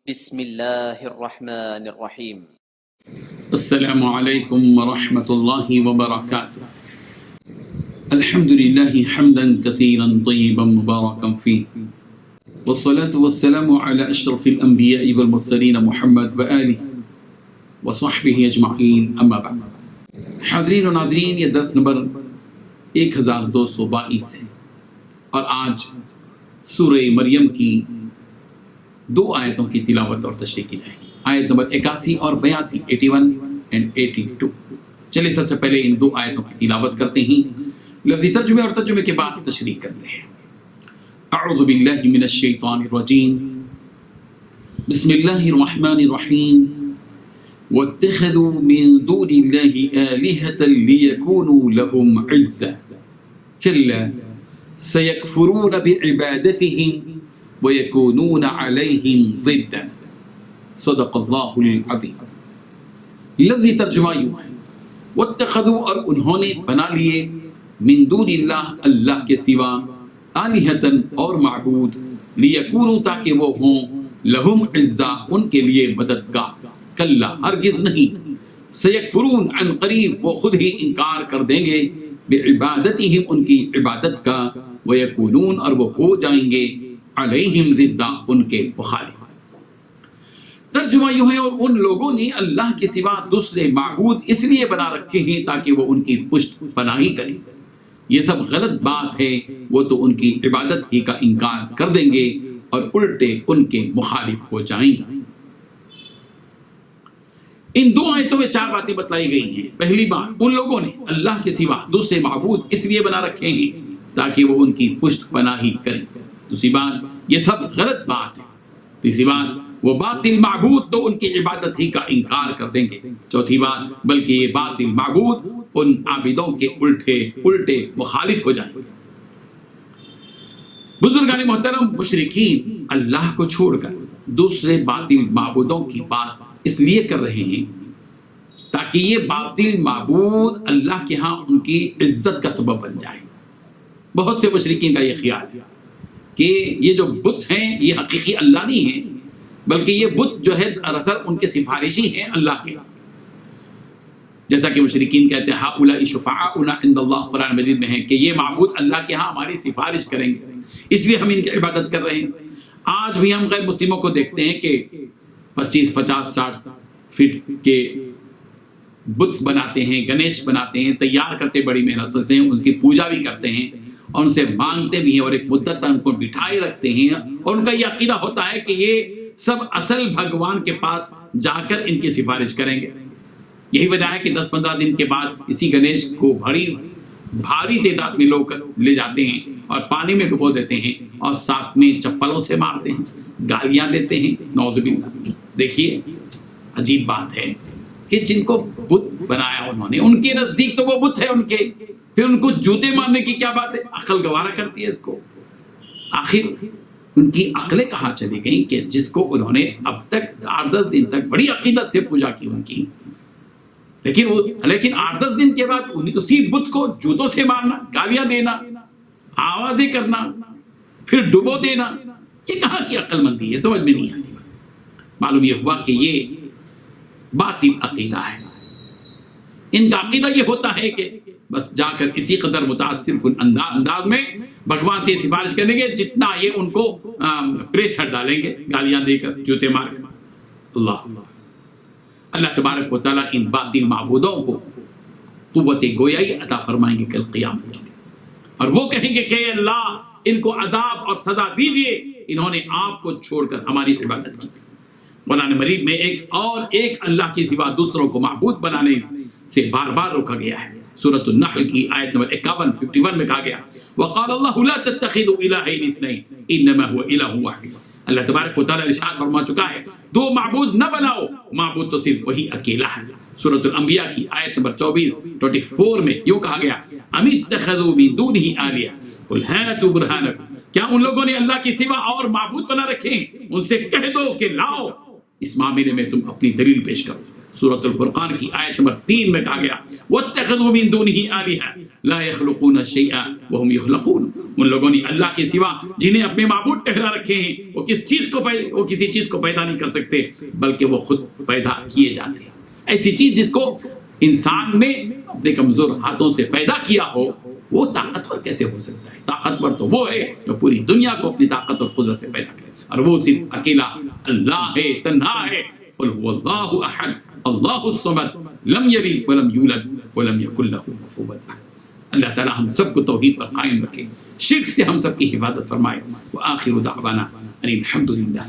بسم اللہ الرحمن الرحیم۔ السلام علیکم ورحمۃ اللہ وبرکاتہ۔ الحمد للہ حمدا کثیرا طیبا مبارکا فیہ، والصلاة والسلام علی اشرف الانبیاء والمرسلین محمد وآلہ وصحبہ اجمعین، اما بعد۔ حاضرین و ناظرین، یہ درس نمبر 1222 ہے اور آج سورہ مریم کی 2 آیتوں کی تلاوت اور تشریح کی جائے گی، آیت نمبر 81 اور 82، 81 and 82۔ چلے سب سے پہلے ان 2 آیتوں کی تلاوت کرتے ہیں، لفظی ترجمے اور ترجمے کے بعد تشریح کرتے ہیں۔ اعوذ باللہ من الشیطان الرجیم، بسم اللہ الرحمن الرحیم۔ واتخذوا من دون اللہ آلہة لیکونوا لهم عزا کلا سیکفرون بعبادتهم وَيَكُونُونَ عَلَيْهِمْ ضِدًّا۔ صدق اللہ العظیم۔ لفظی ترجمہ یوں ہے، وَاتَّخَذُوا، اور انہوں نے بنا لیے، من دون اللہ، اللہ کے سوا، آلہتاً، اور معبود، لیکونوا، تاکہ وہ ہوں، لہم عزا، ان کے لیے مددگار، کلا، ہرگز نہیں، سیکفرون، عن قریب، وہ خود ہی انکار کر دیں گے، بعبادتہم، ان کی عبادت کا، وَيَكُونُونَ، اور وہ ہو جائیں گے، علیہم ضدًا، ان کے مخالف۔ ترجمہ یوں ہے، اور ان لوگوں نے اللہ کے سوا دوسرے معبود اس لیے بنا رکھے ہیں تاکہ وہ ان کی پشت پناہی کریں۔ یہ سب غلط بات ہے، وہ تو ان کی عبادت ہی کا انکار کر دیں گے اور الٹے ان کے مخالف ہو جائیں گے۔ ان 2 آیتوں میں 4 باتیں بتلائی گئی ہیں۔ پہلی بات، ان لوگوں نے اللہ کے سوا دوسرے معبود اس لیے بنا رکھے ہیں تاکہ وہ ان کی پشت پناہی کریں۔ دوسری بات، یہ سب غلط بات ہے۔ تیسری بات، وہ باطل معبود تو ان کی عبادت ہی کا انکار کر دیں گے۔ چوتھی بات، بلکہ یہ باطل معبود ان عابدوں کے الٹے مخالف ہو جائیں گے۔ بزرگان محترم، مشرکین اللہ کو چھوڑ کر دوسرے باطل معبودوں کی بات اس لیے کر رہے ہیں تاکہ یہ باطل معبود اللہ کے ہاں ان کی عزت کا سبب بن جائے۔ بہت سے مشرکین کا یہ خیال ہے کہ یہ جو بت ہیں یہ حقیقی اللہ نہیں ہیں، بلکہ یہ بت جو ہے دراصل ان کے سفارشی ہیں اللہ کے، جیسا کہ مشرکین کہتے ہیں ہؤلاء شفعاؤنا عند اللہ، قرآن مجید میں ہے کہ یہ معبود اللہ کے ہاں ہماری سفارش کریں گے، اس لیے ہم ان کی عبادت کر رہے ہیں۔ آج بھی ہم غیر مسلموں کو دیکھتے ہیں کہ 25، 50، 60 فٹ کے بت بناتے ہیں، گنیش بناتے ہیں، تیار کرتے بڑی محنت سے، ان کی پوجا بھی کرتے ہیں اور ان سے مانگتے بھی ہیں، اور ایک مدت تک ان کو بٹھائے رکھتے ہیں، اور ان کا یہ عقیدہ ہوتا ہے کہ یہ سب اصل بھگوان کے پاس جا کر ان کی سفارش کریں گے۔ یہی وجہ ہے کہ 10-15 دن کے بعد اسی گنیش کو بھاری تعداد میں لوگ لے جاتے ہیں اور پانی میں ڈبو دیتے ہیں اور ساتھ میں چپلوں سے مارتے ہیں، گالیاں دیتے ہیں، نعوذ باللہ۔ دیکھیے عجیب بات ہے کہ جن کو بت بنایا انہوں نے، ان کے نزدیک تو وہ بت ہے ان کے، پھر ان کو جوتے مارنے کی کیا بات ہے؟ عقل گوارا کرتی ہے اس کو؟ آخر ان کی عقلیں کہاں چلی گئیں کہ جس کو انہوں نے اب تک 8-10 دن تک بڑی عقیدت سے پوجا کی ان کی، لیکن 8-10 دن کے بعد اسی بت کو جوتوں سے مارنا، گالیاں دینا، آوازیں کرنا، پھر ڈبو دینا، یہ کہاں کی عقل مندی ہے؟ سمجھ میں نہیں آتی۔ معلوم یہ ہوا کہ یہ باطل عقیدہ ہے۔ ان کا عقیدہ یہ ہوتا ہے کہ بس جا کر اسی قدر متاثر کن انداز میں بھگوان سے سفارش کریں گے جتنا یہ ان کو پریشر ڈالیں گے، گالیاں دے کر، جوتے مار کر۔ اللہ تبارک و تعالیٰ ان باطل معبودوں کو قوت گویائی عطا فرمائیں گے کل قیامت میں، اور وہ کہیں گے کہ اللہ ان کو عذاب اور سزا دیجیے، انہوں نے آپ کو چھوڑ کر ہماری عبادت کی۔ قرآن مجید میں ایک اللہ کے سوا دوسروں کو معبود بنانے سے بار بار روکا گیا ہے۔ سورۃ النحل کی آیت نمبر 51 میں کہا گیا، وقال اللہ لا تتخذوا الہین اثنین انما هو الہ واحد۔ اللہ تبارک و تعالیٰ ارشاد فرما چکا ہے 2 معبود نہ بناؤ، معبود تو صرف وہی اکیلا ہے۔ سورۃ الانبیاء کی آیت نمبر 24 میں یوں کہا گیا، ام اتخذوا من دونہ آلہۃ قل ہاتوا برہانکم، کیا ان لوگوں نے اللہ کے سوا اور معبود بنا رکھے ہیں؟ ان سے کہہ دو کہ لاؤ، اس معاملے میں تم اپنی دلیل پیش کرو۔ سورۃ الفرقان کی آیت نمبر 3 میں کہا گیا وَاتَّخَذُوا مِن دُونِهِ آلِهَةً لَا يَخْلُقُونَ شَيْئًا وَهُمْ يُخْلَقُونَ، ان لوگوں نے اللہ کے سوا جنہیں اپنے معبود ٹھہرا رکھے ہیں وہ کسی چیز کو پیدا نہیں کر سکتے بلکہ وہ خود پیدا کیے جاتے ہیں۔ ایسی چیز جس کو انسان نے اپنے کمزور ہاتھوں سے پیدا کیا ہو وہ طاقتور کیسے ہو سکتا ہے؟ طاقتور تو وہ ہے جو پوری دنیا کو اپنی طاقت اور قدرت سے پیدا کرے، اور وہ صرف اکیلا اللہ ہے، تنہا ہے۔ قل هو اللہ احد اللہ الصمد لم یلد ولم یولد ولم یکن له کفوا احد۔ اللہ تعالی ہم سب کو توحید پر قائم رکھے، شرک سے ہم سب کی حفاظت فرمائے۔ وآخر دعوانا ان الحمد للہ